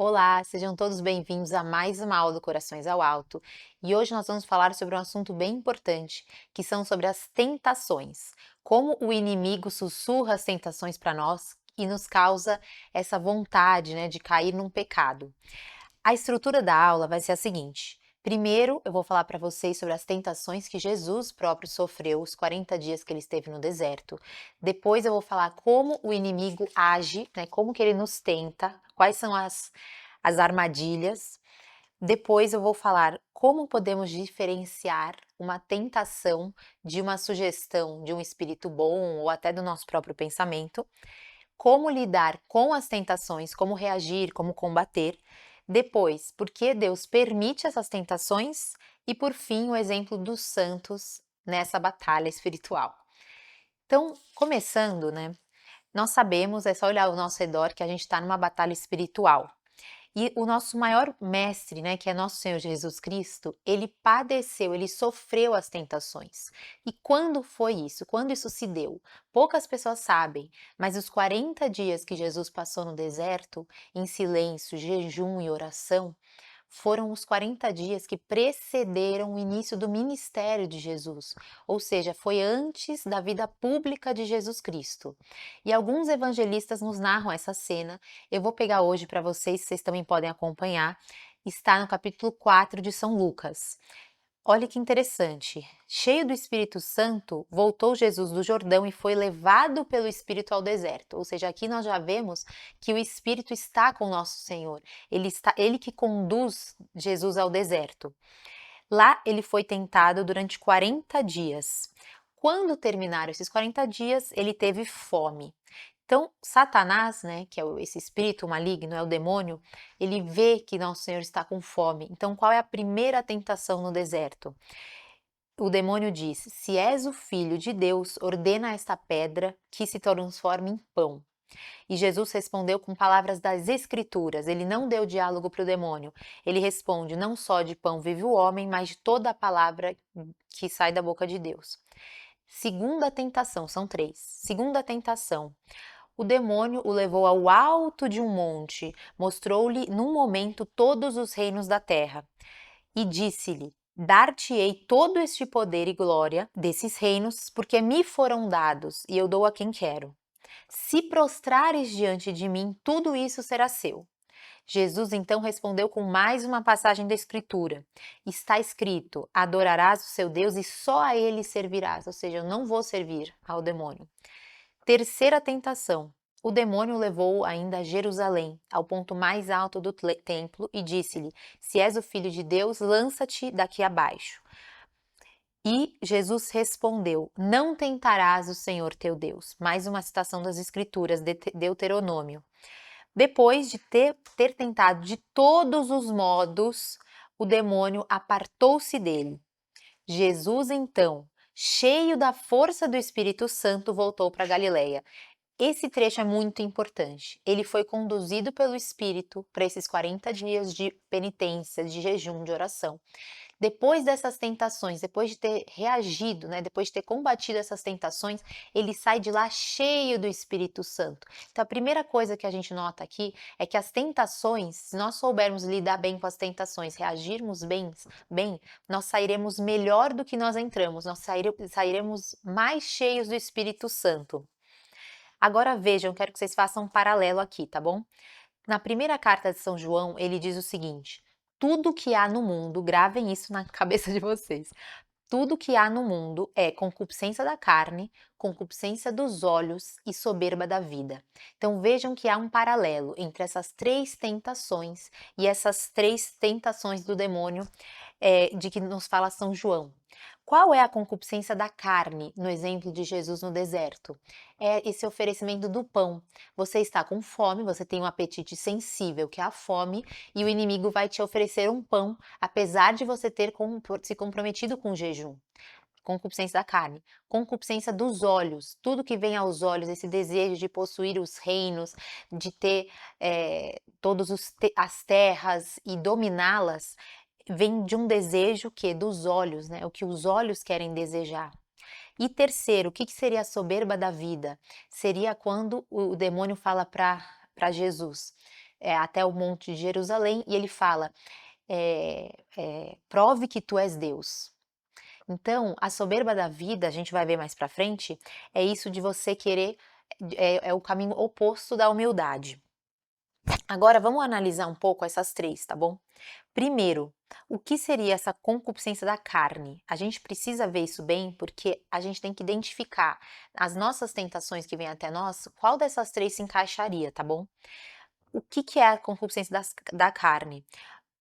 Olá, sejam todos bem-vindos a mais uma aula do Corações ao Alto. E hoje nós vamos falar sobre um assunto bem importante, que são sobre as tentações. Como o inimigo sussurra as tentações para nós e nos causa essa vontade, de cair num pecado. A estrutura da aula vai ser a seguinte: primeiro, eu vou falar para vocês sobre as tentações que Jesus próprio sofreu os 40 dias que ele esteve no deserto. Depois eu vou falar como o inimigo age, como que ele nos tenta, quais são as armadilhas. Depois eu vou falar como podemos diferenciar uma tentação de uma sugestão de um espírito bom ou até do nosso próprio pensamento, como lidar com as tentações, como reagir, como combater. Depois, por que Deus permite essas tentações? E por fim, o exemplo dos santos nessa batalha espiritual. Então, começando, nós sabemos, é só olhar ao nosso redor, que a gente está numa batalha espiritual. E o nosso maior mestre, que é nosso Senhor Jesus Cristo, ele padeceu, ele sofreu as tentações. E quando foi isso? Quando isso se deu? Poucas pessoas sabem, mas os 40 dias que Jesus passou no deserto, em silêncio, jejum e oração, foram os 40 dias que precederam o início do ministério de Jesus, ou seja, foi antes da vida pública de Jesus Cristo. E alguns evangelistas nos narram essa cena. Eu vou pegar hoje para vocês também podem acompanhar. Está no capítulo 4 de São Lucas. Olha que interessante. Cheio do Espírito Santo, voltou Jesus do Jordão e foi levado pelo Espírito ao deserto. Ou seja, aqui nós já vemos que o Espírito está com nosso Senhor. Ele que conduz Jesus ao deserto. Lá ele foi tentado durante 40 dias. Quando terminaram esses 40 dias, ele teve fome. Então, Satanás, que é esse espírito maligno, é o demônio, ele vê que nosso Senhor está com fome. Então, qual é a primeira tentação no deserto? O demônio diz: se és o filho de Deus, ordena a esta pedra que se transforme em pão. E Jesus respondeu com palavras das Escrituras. Ele não deu diálogo para o demônio. Ele responde: não só de pão vive o homem, mas de toda a palavra que sai da boca de Deus. Segunda tentação, são três. Segunda tentação. O demônio o levou ao alto de um monte, mostrou-lhe num momento todos os reinos da terra e disse-lhe: dar-te-ei todo este poder e glória desses reinos, porque me foram dados e eu dou a quem quero. Se prostrares diante de mim, tudo isso será seu. Jesus então respondeu com mais uma passagem da Escritura. Está escrito: adorarás o seu Deus e só a ele servirás. Ou seja, eu não vou servir ao demônio. Terceira tentação. O demônio levou-o ainda a Jerusalém, ao ponto mais alto do templo, e disse-lhe: se és o filho de Deus, lança-te daqui abaixo. E Jesus respondeu: não tentarás o Senhor teu Deus. Mais uma citação das Escrituras, Deuteronômio. Depois de ter tentado de todos os modos, o demônio apartou-se dele. Jesus, então, cheio da força do Espírito Santo, voltou para Galiléia. Esse trecho é muito importante. Ele foi conduzido pelo Espírito para esses 40 dias de penitência, de jejum, de oração. Depois dessas tentações, depois de ter reagido, depois de ter combatido essas tentações, ele sai de lá cheio do Espírito Santo. Então, a primeira coisa que a gente nota aqui é que as tentações, se nós soubermos lidar bem com as tentações, reagirmos bem, nós sairemos melhor do que nós entramos, nós sairemos mais cheios do Espírito Santo. Agora vejam, quero que vocês façam um paralelo aqui, tá bom? Na primeira carta de São João, ele diz o seguinte: tudo que há no mundo, gravem isso na cabeça de vocês. Tudo que há no mundo é concupiscência da carne, concupiscência dos olhos e soberba da vida. Então vejam que há um paralelo entre essas três tentações e essas três tentações do demônio de que nos fala São João. Qual é a concupiscência da carne no exemplo de Jesus no deserto? É esse oferecimento do pão. Você está com fome, você tem um apetite sensível, que é a fome, e o inimigo vai te oferecer um pão, apesar de você ter se comprometido com o jejum. Concupiscência da carne, concupiscência dos olhos, tudo que vem aos olhos, esse desejo de possuir os reinos, de ter todas as terras e dominá-las, vem de um desejo que dos olhos, o que os olhos querem desejar. E terceiro, o que seria a soberba da vida? Seria quando o demônio fala para Jesus: até o Monte de Jerusalém e ele fala, prove que tu és Deus. Então, a soberba da vida, a gente vai ver mais pra frente, é isso de você querer, é o caminho oposto da humildade. Agora vamos analisar um pouco essas três, tá bom? Primeiro, o que seria essa concupiscência da carne? A gente precisa ver isso bem, porque a gente tem que identificar as nossas tentações que vêm até nós, qual dessas três se encaixaria, tá bom? O que que é a concupiscência da carne?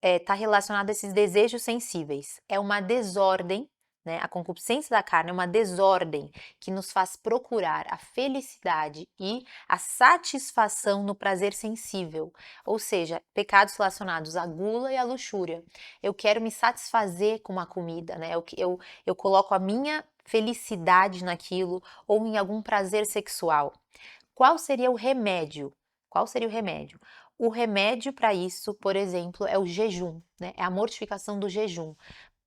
Está relacionado a esses desejos sensíveis. É uma desordem, né? A concupiscência da carne é uma desordem que nos faz procurar a felicidade e a satisfação no prazer sensível, ou seja, pecados relacionados à gula e à luxúria. Eu quero me satisfazer com uma comida, né? Eu coloco a minha felicidade naquilo ou em algum prazer sexual. Qual seria o remédio? Qual seria o remédio? O remédio para isso, por exemplo, é o jejum, né? É a mortificação do jejum.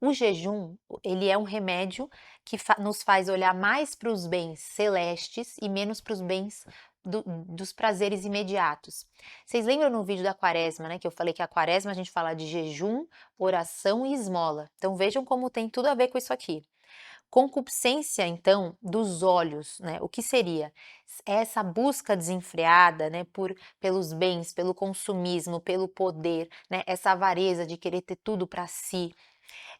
O jejum, ele é um remédio que nos faz olhar mais para os bens celestes e menos para os bens dos prazeres imediatos. Vocês lembram no vídeo da quaresma, né? Que eu falei que a quaresma a gente fala de jejum, oração e esmola. Então vejam como tem tudo a ver com isso aqui. Concupiscência, então, dos olhos, né? O que seria? Essa busca desenfreada, né, pelos bens, pelo consumismo, pelo poder, né? Essa avareza de querer ter tudo para si,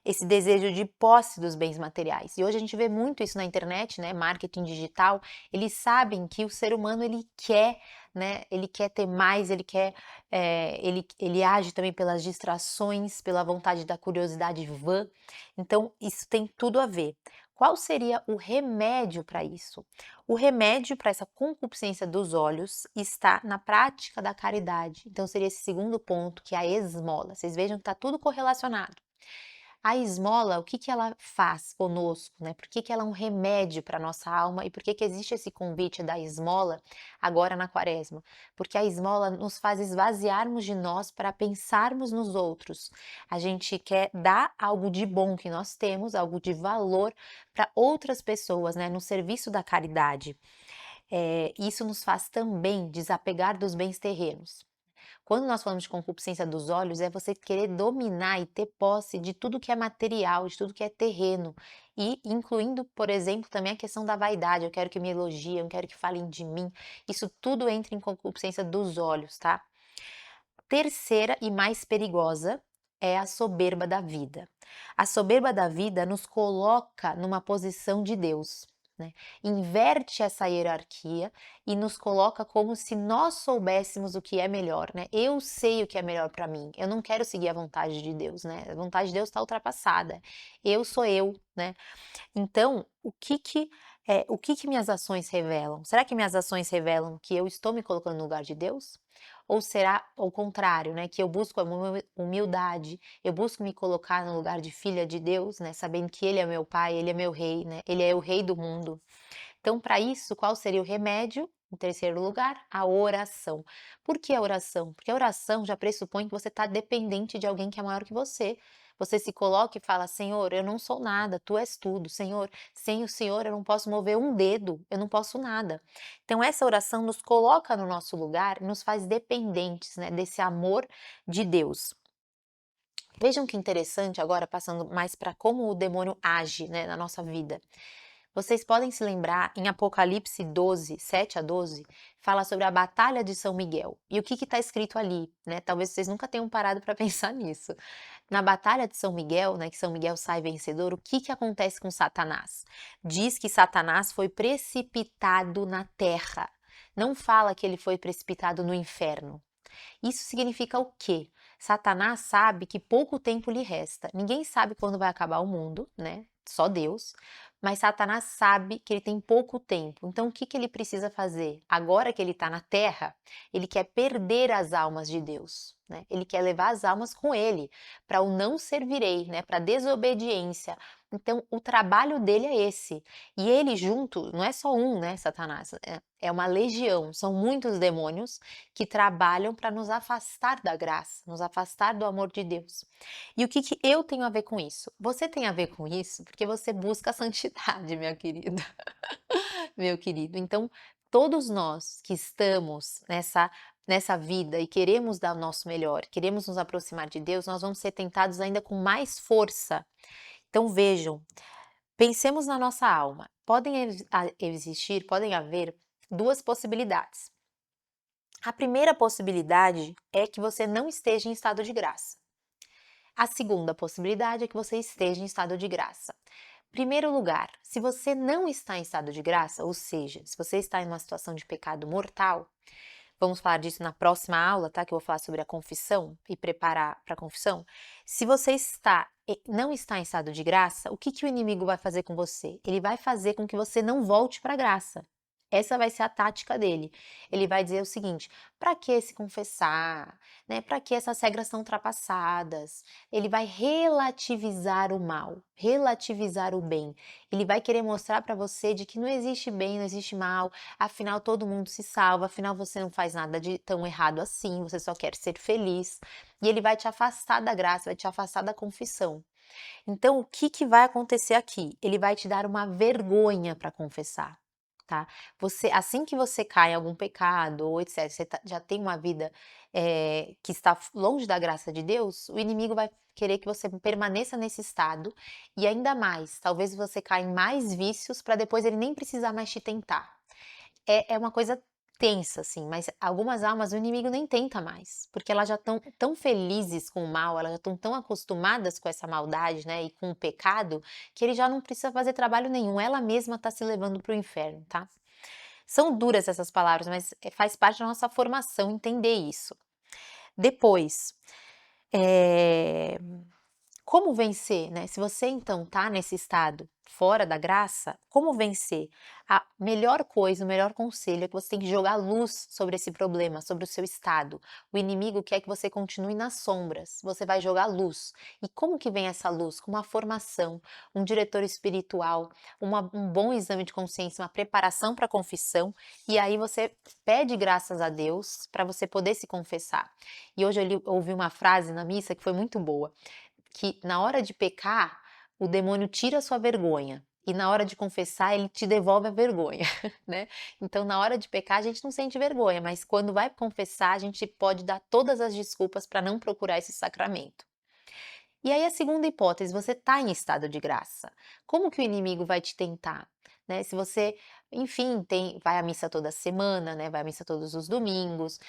esse desejo de posse dos bens materiais. E hoje a gente vê muito isso na internet, né? Marketing digital. Eles sabem que o ser humano ele quer, né? Ele quer ter mais, ele quer, ele age também pelas distrações, pela vontade da curiosidade vã. Então isso tem tudo a ver. Qual seria o remédio para isso? O remédio para essa concupiscência dos olhos está na prática da caridade. Então seria esse segundo ponto, que é a esmola. Vocês vejam que está tudo correlacionado. A esmola, o que que ela faz conosco, né? Por que que ela é um remédio para nossa alma e por que que existe esse convite da esmola agora na quaresma? Porque a esmola nos faz esvaziarmos de nós para pensarmos nos outros. A gente quer dar algo de bom que nós temos, algo de valor para outras pessoas, né? No serviço da caridade. Isso nos faz também desapegar dos bens terrenos. Quando nós falamos de concupiscência dos olhos, é você querer dominar e ter posse de tudo que é material, de tudo que é terreno, e incluindo, por exemplo, também a questão da vaidade. Eu quero que me elogiem, eu quero que falem de mim. Isso tudo entra em concupiscência dos olhos, tá? Terceira e mais perigosa é a soberba da vida. A soberba da vida nos coloca numa posição de Deus, né? Inverte essa hierarquia e nos coloca como se nós soubéssemos o que é melhor, né? Eu sei o que é melhor para mim. Eu não quero seguir a vontade de Deus, né? A vontade de Deus está ultrapassada. Eu sou eu, né? Então, o que que minhas ações revelam? Será que minhas ações revelam que eu estou me colocando no lugar de Deus? Ou será o contrário, né? Que eu busco a humildade, eu busco me colocar no lugar de filha de Deus, né? Sabendo que Ele é meu Pai, Ele é meu Rei, né? Ele é o Rei do mundo. Então, para isso, qual seria o remédio? Em terceiro lugar, a oração. Por que a oração? Porque a oração já pressupõe que você está dependente de alguém que é maior que você. Você se coloca e fala: Senhor, eu não sou nada, tu és tudo. Senhor, sem o Senhor eu não posso mover um dedo, eu não posso nada. Então, essa oração nos coloca no nosso lugar e nos faz dependentes, né, desse amor de Deus. Vejam que interessante agora, passando mais para como o demônio age, né, na nossa vida. Vocês podem se lembrar, em Apocalipse 12, 7 a 12, fala sobre a batalha de São Miguel. E o que está escrito ali, né? Talvez vocês nunca tenham parado para pensar nisso. Na batalha de São Miguel, né, que São Miguel sai vencedor, o que acontece com Satanás? Diz que Satanás foi precipitado na terra. Não fala que ele foi precipitado no inferno. Isso significa o quê? Satanás sabe que pouco tempo lhe resta. Ninguém sabe quando vai acabar o mundo, né? Só Deus. Mas Satanás sabe que ele tem pouco tempo. Então, o que que ele precisa fazer? Agora que ele está na terra, ele quer perder as almas de Deus, né? Ele quer levar as almas com ele, para o não servirei, né? Para desobediência. Então, o trabalho dele é esse. E ele junto, não é só um, né, Satanás? É uma legião, são muitos demônios que trabalham para nos afastar da graça, nos afastar do amor de Deus. E o que que eu tenho a ver com isso? Você tem a ver com isso porque você busca a santidade, minha querida, meu querido. Então, todos nós que estamos nessa nessa vida e queremos dar o nosso melhor, queremos nos aproximar de Deus, nós vamos ser tentados ainda com mais força. Então vejam, pensemos na nossa alma. Podem haver duas possibilidades. A primeira possibilidade é que você não esteja em estado de graça. A segunda possibilidade é que você esteja em estado de graça. Primeiro lugar, se você não está em estado de graça, ou seja, se você está em uma situação de pecado mortal, vamos falar disso na próxima aula, tá? Que eu vou falar sobre a confissão e preparar para a confissão. Se você não está em estado de graça, o que que o inimigo vai fazer com você? Ele vai fazer com que você não volte para a graça. Essa vai ser a tática dele. Ele vai dizer o seguinte: para que se confessar, né? Para que essas regras são ultrapassadas? Ele vai relativizar o mal, relativizar o bem. Ele vai querer mostrar para você de que não existe bem, não existe mal. Afinal, todo mundo se salva, afinal, você não faz nada de tão errado assim, você só quer ser feliz. E ele vai te afastar da graça, vai te afastar da confissão. Então, o que que vai acontecer aqui? Ele vai te dar uma vergonha para confessar. Tá? Assim que você cai em algum pecado ou etc, você já tem uma vida que está longe da graça de Deus, o inimigo vai querer que você permaneça nesse estado e ainda mais, talvez você caia em mais vícios para depois ele nem precisar mais te tentar. É uma coisa tensa, assim, mas algumas almas o inimigo nem tenta mais, porque elas já estão tão felizes com o mal, elas já estão tão acostumadas com essa maldade, né, e com o pecado, que ele já não precisa fazer trabalho nenhum, ela mesma está se levando para o inferno, tá? São duras essas palavras, mas faz parte da nossa formação entender isso. Depois, eh como vencer, né? Se você então tá nesse estado fora da graça, como vencer? A melhor coisa, o melhor conselho é que você tem que jogar luz sobre esse problema, sobre o seu estado. O inimigo quer que você continue nas sombras. Você vai jogar luz. E como que vem essa luz? Com uma formação, um diretor espiritual, um bom exame de consciência, uma preparação para a confissão. E aí você pede graças a Deus para você poder se confessar. E hoje eu ouvi uma frase na missa que foi muito boa que na hora de pecar, o demônio tira a sua vergonha. E na hora de confessar, ele te devolve a vergonha, né? Então, na hora de pecar, a gente não sente vergonha, mas quando vai confessar, a gente pode dar todas as desculpas para não procurar esse sacramento. E aí, a segunda hipótese, você está em estado de graça. Como que o inimigo vai te tentar? Né? Se você, enfim, vai à missa toda semana, né? Vai à missa todos os domingos,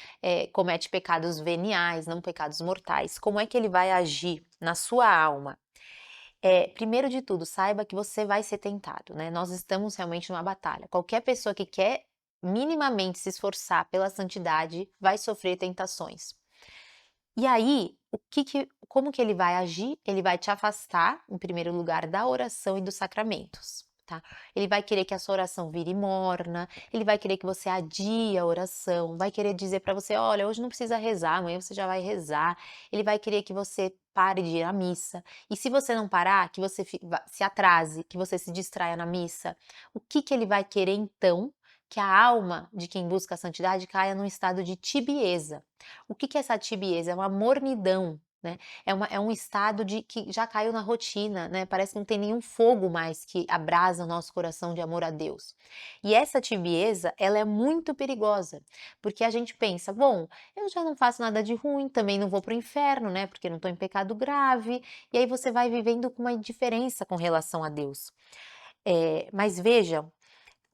comete pecados veniais, não pecados mortais, como é que ele vai agir na sua alma? Primeiro de tudo, saiba que você vai ser tentado, né? Nós estamos realmente numa batalha. Qualquer pessoa que quer minimamente se esforçar pela santidade vai sofrer tentações. E aí, como que ele vai agir? Ele vai te afastar, em primeiro lugar, da oração e dos sacramentos, tá? Ele vai querer que a sua oração vire morna, ele vai querer que você adie a oração, vai querer dizer para você, olha, hoje não precisa rezar, amanhã você já vai rezar. Ele vai querer que você pare de ir à missa. E se você não parar, que você se atrase, que você se distraia na missa. O que que ele vai querer então? Que a alma de quem busca a santidade caia num estado de tibieza. O que que é essa tibieza? É uma mornidão, né? É um estado de que já caiu na rotina, né? Parece que não tem nenhum fogo mais que abrasa o nosso coração de amor a Deus. E essa tibieza, ela é muito perigosa, porque a gente pensa, bom, eu já não faço nada de ruim, também não vou para o inferno, né? Porque não estou em pecado grave, e aí você vai vivendo com uma indiferença com relação a Deus. Mas veja,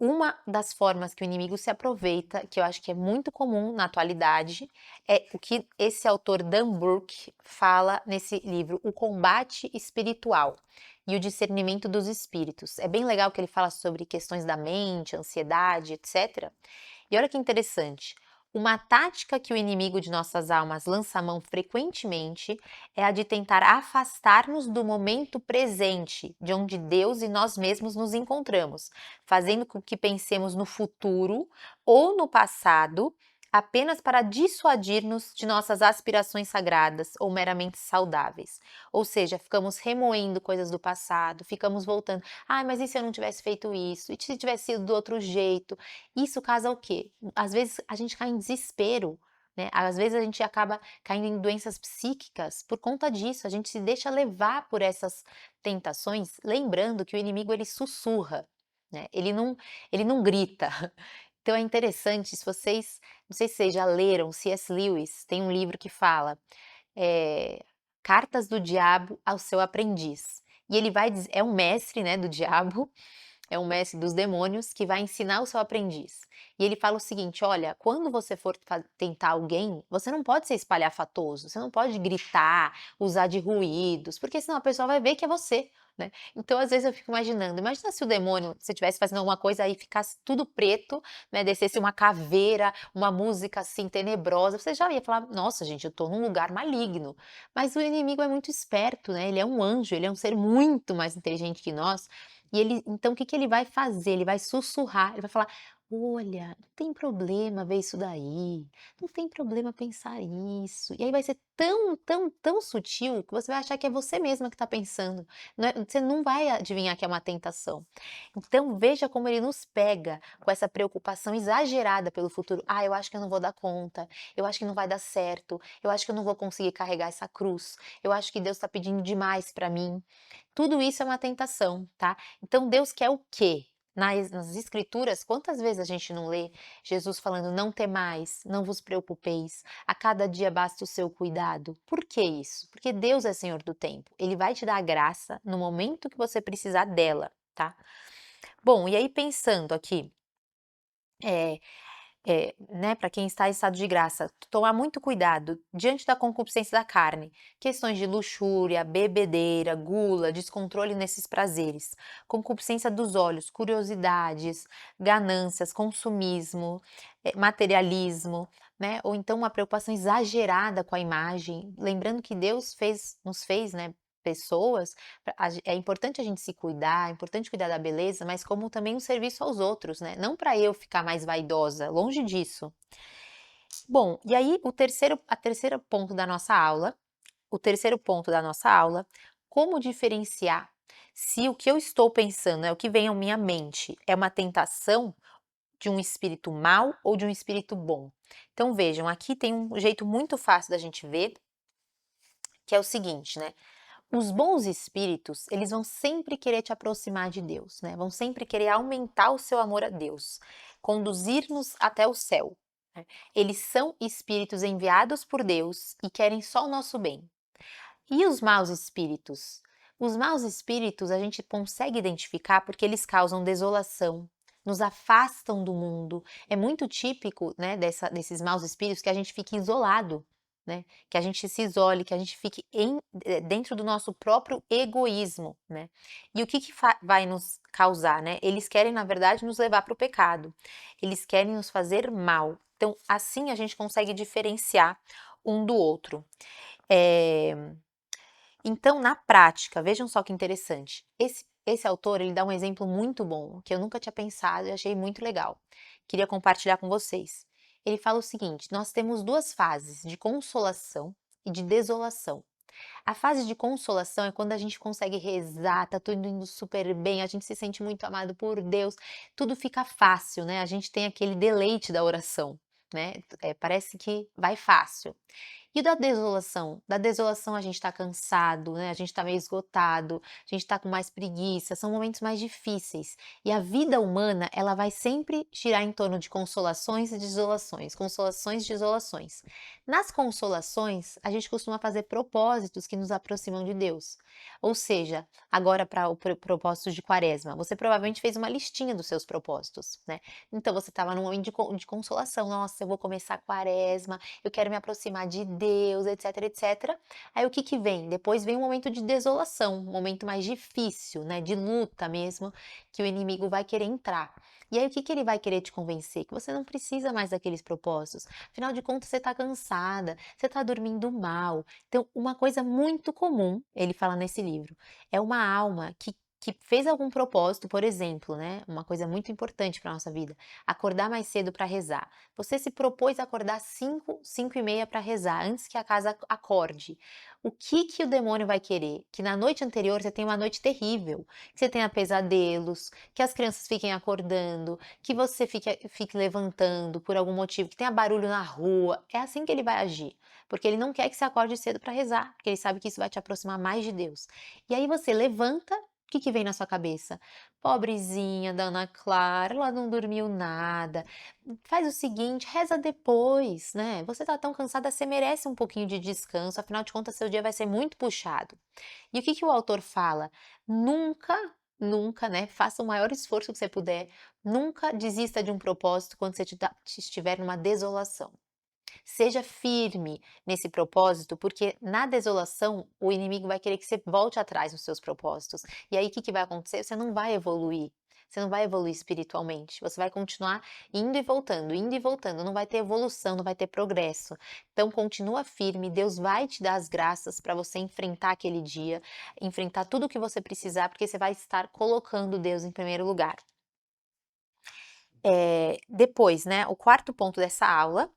uma das formas que o inimigo se aproveita, que eu acho que é muito comum na atualidade, é o que esse autor Dan Burke fala nesse livro, O Combate Espiritual e o Discernimento dos Espíritos. É bem legal que ele fala sobre questões da mente, ansiedade, etc. E olha que interessante. Uma tática que o inimigo de nossas almas lança a mão frequentemente é a de tentar afastar-nos do momento presente, de onde Deus e nós mesmos nos encontramos, fazendo com que pensemos no futuro ou no passado, apenas para dissuadir-nos de nossas aspirações sagradas ou meramente saudáveis. Ou seja, ficamos remoendo coisas do passado, ficamos voltando. Ah, mas e se eu não tivesse feito isso? E se tivesse sido do outro jeito? Isso causa o quê? Às vezes a gente cai em desespero, né? Às vezes a gente acaba caindo em doenças psíquicas por conta disso. A gente se deixa levar por essas tentações, lembrando que o inimigo ele sussurra, né? Ele não grita. Então é interessante, se vocês, não sei se vocês já leram, C.S. Lewis tem um livro que fala, Cartas do Diabo ao Seu Aprendiz. E ele vai dizer, é um mestre, né, do diabo, é um mestre dos demônios que vai ensinar o seu aprendiz. E ele fala o seguinte: olha, quando você for tentar alguém, você não pode ser espalhafatoso, você não pode gritar, usar de ruídos, porque senão a pessoa vai ver que é você. Né? Então, às vezes, eu fico imaginando, imagina se o demônio, se estivesse fazendo alguma coisa aí ficasse tudo preto, né? Descesse uma caveira, uma música assim tenebrosa, você já ia falar, nossa, gente, eu tô num lugar maligno. Mas o inimigo é muito esperto, né? Ele é um anjo, ele é um ser muito mais inteligente que nós. E ele, então, o que que ele vai fazer? Ele vai sussurrar, ele vai falar: "Olha, não tem problema ver isso daí, não tem problema pensar isso". E aí vai ser tão, tão, tão sutil que você vai achar que é você mesma que está pensando. Você não vai adivinhar que é uma tentação. Então, veja como ele nos pega com essa preocupação exagerada pelo futuro. "Ah, eu acho que eu não vou dar conta, eu acho que não vai dar certo, eu acho que eu não vou conseguir carregar essa cruz, eu acho que Deus está pedindo demais para mim". Tudo isso é uma tentação, tá? Então Deus quer o quê? Nas escrituras, quantas vezes a gente não lê Jesus falando: "Não temais, não vos preocupeis, a cada dia basta o seu cuidado"? Por que isso? Porque Deus é Senhor do tempo. Ele vai te dar a graça no momento que você precisar dela, tá? Bom, e aí pensando aqui, eh né, para quem está em estado de graça, tomar muito cuidado diante da concupiscência da carne, questões de luxúria, bebedeira, gula, descontrole nesses prazeres, concupiscência dos olhos, curiosidades, ganâncias, consumismo, materialismo, né, ou então uma preocupação exagerada com a imagem, lembrando que Deus nos fez, né, pessoas, é importante a gente se cuidar, é importante cuidar da beleza, mas como também um serviço aos outros, né? Não para eu ficar mais vaidosa, longe disso. Bom, e aí a terceira ponto da nossa aula, o terceiro ponto da nossa aula, como diferenciar se o que eu estou pensando, é o que vem à minha mente, é uma tentação de um espírito mau ou de um espírito bom. Então vejam, aqui tem um jeito muito fácil da gente ver, que é o seguinte, né? Os bons espíritos, eles vão sempre querer te aproximar de Deus, né? Vão sempre querer aumentar o seu amor a Deus, conduzir-nos até o céu. Né? Eles são espíritos enviados por Deus e querem só o nosso bem. E os maus espíritos? Os maus espíritos a gente consegue identificar porque eles causam desolação, nos afastam do mundo. É muito típico, né, desses maus espíritos que a gente fique isolado, né? Que a gente se isole, que a gente fique dentro do nosso próprio egoísmo, né? E o que que vai nos causar, né? Eles querem, na verdade, nos levar para o pecado. Eles querem nos fazer mal. Então, assim a gente consegue diferenciar um do outro. Eh, então, na prática, vejam só que interessante. Esse autor, ele dá um exemplo muito bom, que eu nunca tinha pensado e achei muito legal. Queria compartilhar com vocês. Ele fala o seguinte: nós temos duas fases, de consolação e de desolação. A fase de consolação é quando a gente consegue rezar, tá tudo indo super bem, a gente se sente muito amado por Deus, tudo fica fácil, né? A gente tem aquele deleite da oração, né? Parece que vai fácil. E da desolação? Da desolação a gente está cansado, né? A gente está meio esgotado, a gente está com mais preguiça, são momentos mais difíceis. E a vida humana, ela vai sempre girar em torno de consolações e desolações, consolações e desolações. Nas consolações, a gente costuma fazer propósitos que nos aproximam de Deus. Ou seja, agora para o propósito de quaresma, você provavelmente fez uma listinha dos seus propósitos, né? Então você estava num momento de consolação, nossa, eu vou começar a quaresma, eu quero me aproximar de Deus, etc, etc. Aí o que que vem? Depois vem um momento de desolação, um momento mais difícil, né, de luta mesmo, que o inimigo vai querer entrar. E aí o que que ele vai querer te convencer? Que você não precisa mais daqueles propósitos. Afinal de contas, você está cansada, você está dormindo mal. Então, uma coisa muito comum, ele fala nesse livro, é uma alma que fez algum propósito, por exemplo, né? Uma coisa muito importante para nossa vida, acordar mais cedo para rezar. Você se propôs a acordar 5, 5:30 para rezar, antes que a casa acorde. O que que o demônio vai querer? Que na noite anterior você tenha uma noite terrível, que você tenha pesadelos, que as crianças fiquem acordando, que você fique levantando por algum motivo, que tenha barulho na rua. É assim que ele vai agir, porque ele não quer que você acorde cedo para rezar, porque ele sabe que isso vai te aproximar mais de Deus. E aí você levanta que vem na sua cabeça? Pobrezinha da Ana Clara, ela não dormiu nada. Faz o seguinte, reza depois, né? Você tá tão cansada, você merece um pouquinho de descanso, afinal de contas, seu dia vai ser muito puxado. E o que o autor fala? Nunca, nunca, né? Faça o maior esforço que você puder. Nunca desista de um propósito quando você estiver numa desolação. Seja firme nesse propósito, porque na desolação o inimigo vai querer que você volte atrás nos seus propósitos. E aí o que vai acontecer? Você não vai evoluir. Você não vai evoluir espiritualmente. Você vai continuar indo e voltando. Não vai ter evolução, não vai ter progresso. Então continua firme. Deus vai te dar as graças para você enfrentar aquele dia, enfrentar tudo o que você precisar, porque você vai estar colocando Deus em primeiro lugar. Depois, né, o quarto ponto dessa aula,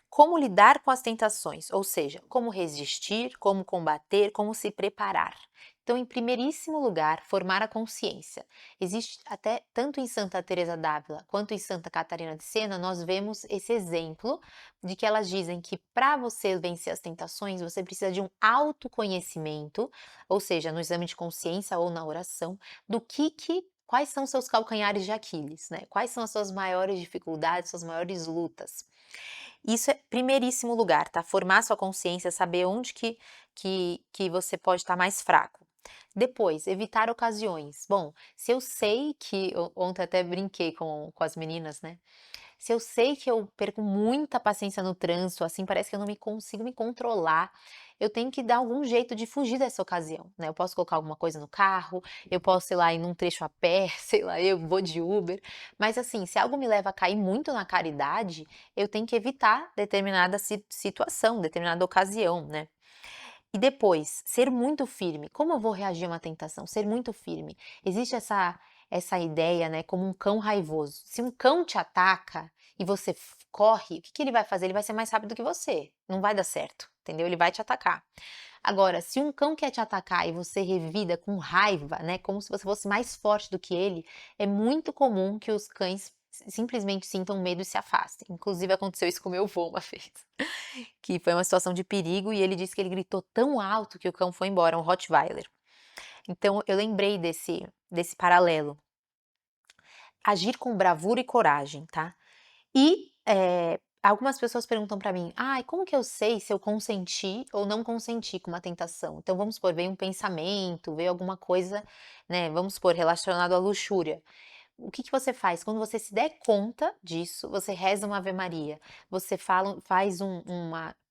como lidar com as tentações, ou seja, como resistir, como combater, como se preparar. Então, em primeiríssimo lugar, formar a consciência. Existe até tanto em Santa Teresa d'Ávila quanto em Santa Catarina de Sena, nós vemos esse exemplo de que elas dizem que para você vencer as tentações, você precisa de um autoconhecimento, ou seja, no exame de consciência ou na oração, do que quais são seus calcanhares de Aquiles, né? Quais são as suas maiores dificuldades, suas maiores lutas? Isso é primeiríssimo lugar, tá? Formar sua consciência, saber onde que você pode estar mais fraco. Depois, evitar ocasiões. Bom, se eu sei que ontem até brinquei com as meninas, né? Se eu sei que eu perco muita paciência no trânsito, assim, parece que eu não me consigo me controlar, eu tenho que dar algum jeito de fugir dessa ocasião, né? Eu posso colocar alguma coisa no carro, eu posso, sei lá, ir num trecho a pé, sei lá, eu vou de Uber, mas assim, se algo me leva a cair muito na caridade, eu tenho que evitar determinada situação, determinada ocasião, né? E depois, ser muito firme. Como eu vou reagir a uma tentação? Ser muito firme. Existe essa ideia, né, como um cão raivoso. Se um cão te ataca e você corre, o que ele vai fazer? Ele vai ser mais rápido que você. Não vai dar certo, entendeu? Ele vai te atacar. Agora, se um cão quer te atacar e você revida com raiva, né, como se você fosse mais forte do que ele, é muito comum que os cães simplesmente sintam medo e se afastem. Inclusive aconteceu isso com o meu avô uma vez, que foi uma situação de perigo e ele disse que ele gritou tão alto que o cão foi embora, um Rottweiler. Então eu lembrei desse paralelo. Agir com bravura e coragem, tá? E, algumas pessoas perguntam pra mim: "Ai, como que eu sei se eu consenti ou não consenti com uma tentação?". Então vamos supor, veio um pensamento, veio alguma coisa, né, vamos supor, relacionado à luxúria. O que você faz? Quando você se der conta disso, você reza uma Ave Maria, você faz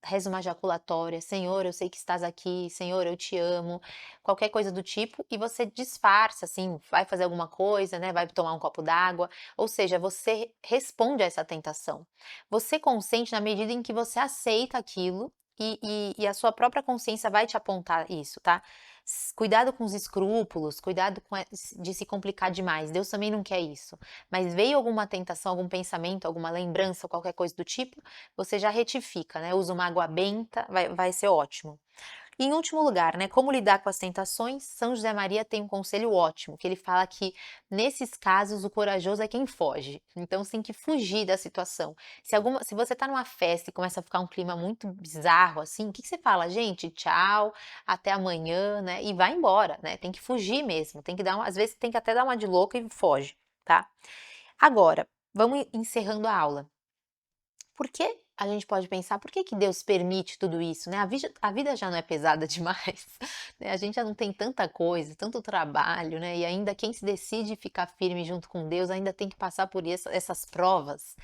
reza uma jaculatória, Senhor, eu sei que estás aqui, Senhor, eu te amo, qualquer coisa do tipo, e você disfarça, assim, vai fazer alguma coisa, né? Vai tomar um copo d'água, ou seja, você responde a essa tentação. Você consente na medida em que você aceita aquilo e a sua própria consciência vai te apontar isso, tá? Cuidado com os escrúpulos, cuidado com de se complicar demais. Deus também não quer isso. Mas veio alguma tentação, algum pensamento, alguma lembrança, qualquer coisa do tipo, você já retifica, né? Usa uma água benta, vai ser ótimo. E em último lugar, né, como lidar com as tentações? São José Maria tem um conselho ótimo, que ele fala que nesses casos o corajoso é quem foge. Então você tem que fugir da situação. Se você está numa festa e começa a ficar um clima muito bizarro assim, o que você fala? Gente, tchau, até amanhã, né? E vai embora, né? Tem que fugir mesmo. Tem que às vezes tem que até dar uma de louca e foge, tá? Agora, vamos encerrando a aula. Por que a gente pode pensar, por que Deus permite tudo isso, né? A vida já não é pesada demais, né? A gente já não tem tanta coisa, tanto trabalho, né? E ainda quem se decide ficar firme junto com Deus ainda tem que passar por essas provas.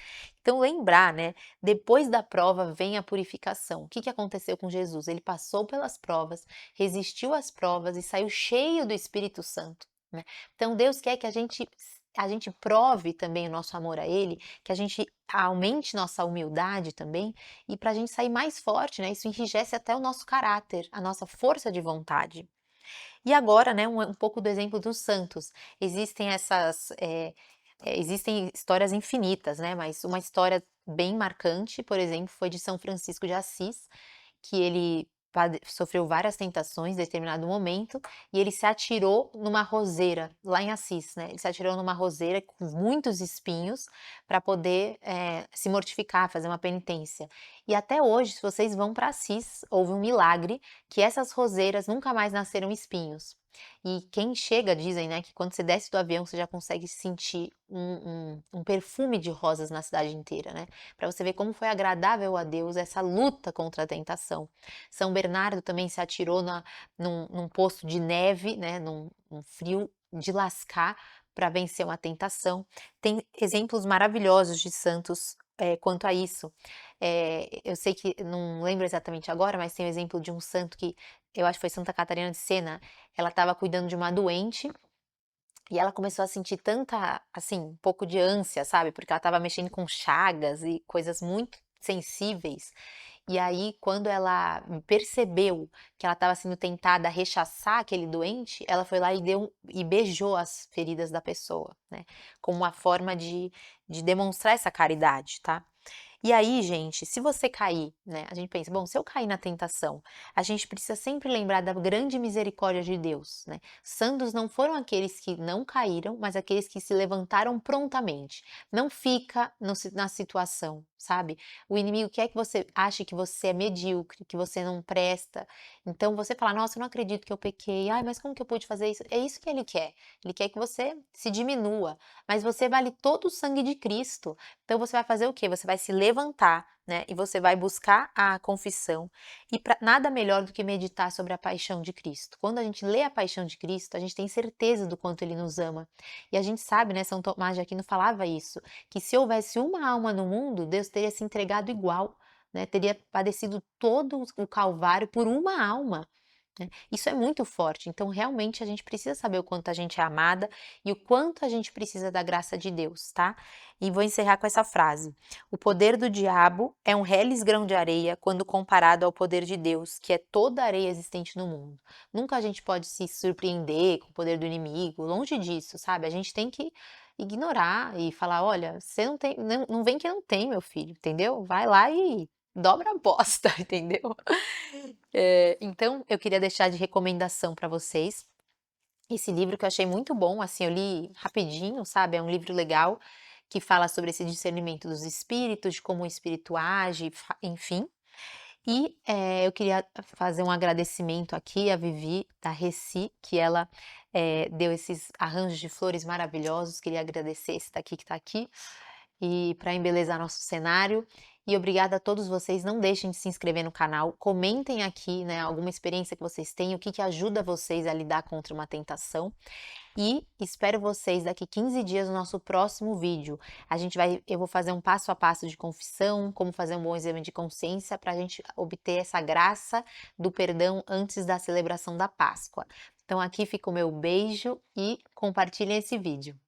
Então lembrar, né? Depois da prova vem a purificação. O que aconteceu com Jesus? Ele passou pelas provas, resistiu às provas e saiu cheio do Espírito Santo, né? Então Deus quer que a gente prove também o nosso amor a Ele, que a gente aumente nossa humildade também, e para a gente sair mais forte, né? Isso enrijece até o nosso caráter, a nossa força de vontade. E agora, né, um pouco do exemplo dos santos. Existem histórias infinitas, né? Mas uma história bem marcante, por exemplo, foi de São Francisco de Assis, que ele sofreu várias tentações em determinado momento e ele se atirou numa roseira lá em Assis, né? Ele se atirou numa roseira com muitos espinhos para poder se mortificar, fazer uma penitência. E até hoje, se vocês vão para Assis, houve um milagre que essas roseiras nunca mais nasceram espinhos. E quem chega, dizem, né, que quando você desce do avião, você já consegue sentir um perfume de rosas na cidade inteira, né? Para você ver como foi agradável a Deus essa luta contra a tentação. São Bernardo também se atirou num poço de neve, né, num frio de lascar para vencer uma tentação. Tem exemplos maravilhosos de santos quanto a isso. Eu sei que não lembro exatamente agora, mas tem o exemplo de um santo que eu acho que foi Santa Catarina de Sena. Ela estava cuidando de uma doente e ela começou a sentir tanta, assim, um pouco de ânsia, sabe? Porque ela estava mexendo com chagas e coisas muito sensíveis. E aí, quando ela percebeu que ela estava sendo tentada a rechaçar aquele doente, ela foi lá e beijou as feridas da pessoa, né? Como uma forma de demonstrar essa caridade, tá? E aí, gente, se você cair, né, a gente pensa, bom, se eu cair na tentação, a gente precisa sempre lembrar da grande misericórdia de Deus, né? Santos não foram aqueles que não caíram, mas aqueles que se levantaram prontamente. Não fica na situação, sabe? O inimigo quer que você ache que você é medíocre, que você não presta. Então você fala, nossa, eu não acredito que eu pequei. Ai, mas como que eu pude fazer isso? É isso que ele quer. Ele quer que você se diminua, mas você vale todo o sangue de Cristo. Então você vai fazer o quê? Você vai se levantar, né? E você vai buscar a confissão. E nada melhor do que meditar sobre a paixão de Cristo. Quando a gente lê a paixão de Cristo, a gente tem certeza do quanto ele nos ama. E a gente sabe, né? São Tomás de Aquino falava isso, que se houvesse uma alma no mundo, Deus teria se entregado igual, né? Teria padecido todo o Calvário por uma alma. Né? Isso é muito forte, então realmente a gente precisa saber o quanto a gente é amada e o quanto a gente precisa da graça de Deus, tá? E vou encerrar com essa frase: o poder do diabo é um reles grão de areia quando comparado ao poder de Deus, que é toda a areia existente no mundo. Nunca a gente pode se surpreender com o poder do inimigo, longe disso, sabe? A gente tem que ignorar e falar: olha, você não tem, não vem que não tem, meu filho, entendeu? Vai lá e dobra a aposta, entendeu? Então, eu queria deixar de recomendação para vocês esse livro que eu achei muito bom, assim, eu li rapidinho, sabe? É um livro legal que fala sobre esse discernimento dos espíritos, de como o espírito age, enfim. E eu queria fazer um agradecimento aqui à Vivi da Reci, que ela deu esses arranjos de flores maravilhosos. Queria agradecer esse daqui que está aqui e para embelezar nosso cenário. E obrigada a todos vocês. Não deixem de se inscrever no canal. Comentem aqui, né, alguma experiência que vocês têm, o que que ajuda vocês a lidar contra uma tentação. E espero vocês daqui 15 dias no nosso próximo vídeo. Eu vou fazer um passo a passo de confissão, como fazer um bom exame de consciência para a gente obter essa graça do perdão antes da celebração da Páscoa. Então aqui fica o meu beijo e compartilhem esse vídeo.